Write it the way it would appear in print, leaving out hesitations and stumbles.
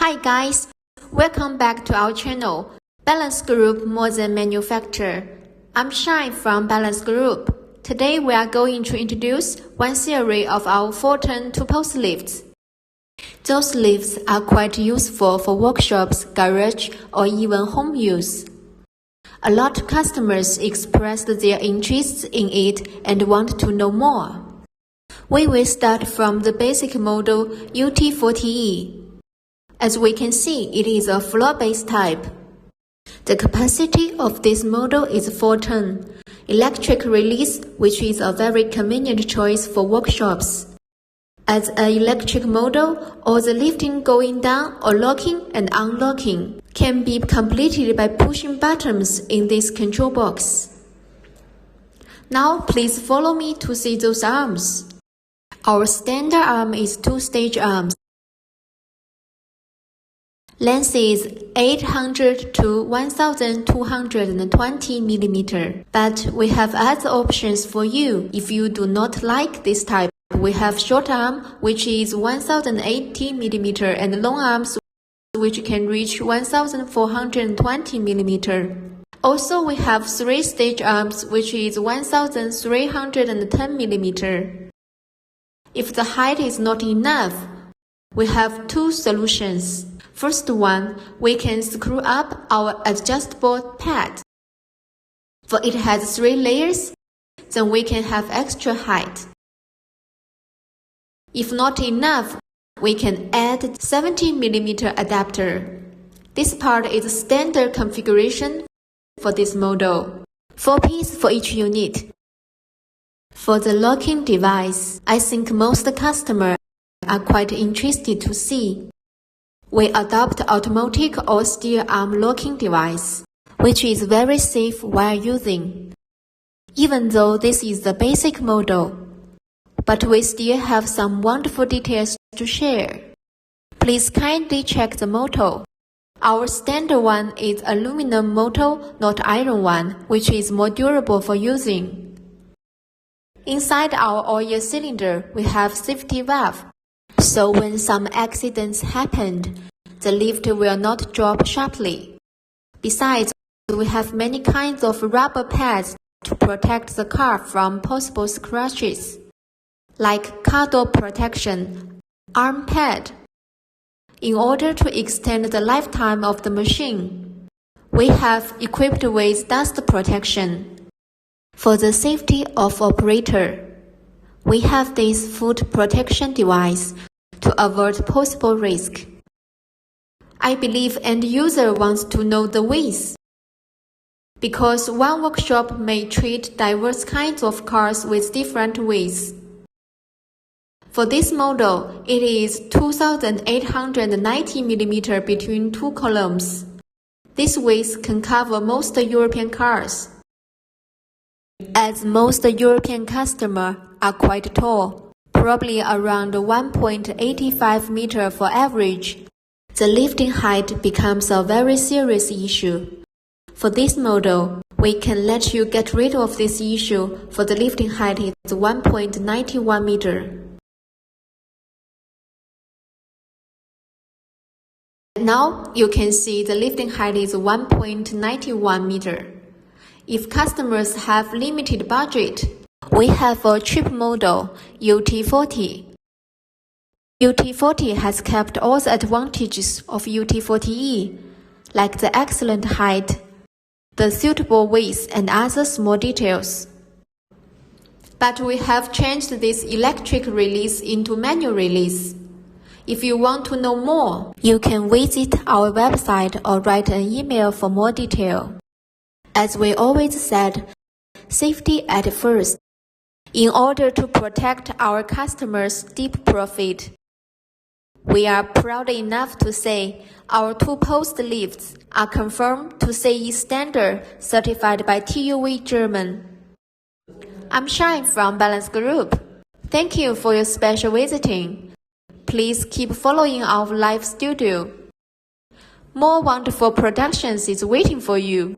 Hi guys, welcome back to our channel, Balance Group More Than Manufacturer. I'm Shine from Balance Group. Today we are going to introduce one series of our Fulton two-post lifts. Those lifts are quite useful for workshops, garage, or even home use. A lot of customers expressed their interest in it and want to know more. We will start from the basic model UT40E. As we can see, it is a floor-based type. The capacity of this model is 4 tons. Electric release, which is a very convenient choice for workshops. As an electric model, all the lifting going down or locking and unlocking can be completed by pushing buttons in this control box. Now please follow me to see those arms. Our standard arm is 2-stage arms. Length is 800 to 1220 mm, but we have other options for you. If you do not like this type, we have short arm, which is 1080 mm, and long arms, which can reach 1420 mm. Also, we have 3-stage arms, which is 1310 mm. If the height is not enough, we have 2 solutions. First one, we can screw up our adjustable pad. For it has 3 layers, then we can have extra height. If not enough, we can add 70 mm adapter. This part is standard configuration for this model. 4 pieces for each unit. For the locking device, I think most customers are quite interested to see. We adopt automatic or steel arm locking device, which is very safe while using. Even though this is the basic model, but we still have some wonderful details to share. Please kindly check the motor. Our standard one is aluminum motor, not iron one, which is more durable for using. Inside our oil cylinder, we have safety valve. So when some accidents happened, the lift will not drop sharply. Besides, we have many kinds of rubber pads to protect the car from possible scratches, like car door protection, arm pad. In order to extend the lifetime of the machine, we have equipped with dust protection. For the safety of operator, we have this foot protection device to avoid possible risk. I believe end user wants to know the ways, because one workshop may treat diverse kinds of cars with different weights. For this model, it is 2890 mm between 2 columns. This weight can cover most European cars. As most European customers are quite tall, probably around 1.85 meters for average, the lifting height becomes a very serious issue. For this model, we can let you get rid of this issue, for the lifting height is 1.91 meters. Now you can see the lifting height is 1.91 meters. If customers have limited budget, we have a cheap model, UT40. UT40 has kept all the advantages of UT40E, like the excellent height, the suitable weight, and other small details. But we have changed this electric release into manual release. If you want to know more, you can visit our website or write an email for more detail. As we always said, safety at first. In order to protect our customers' deep profit, we are proud enough to say our two-post lifts are confirmed to CE standard, certified by TUV German. I'm Shine from Balance Group. Thank you for your special visiting. Please keep following our live studio. More wonderful productions is waiting for you.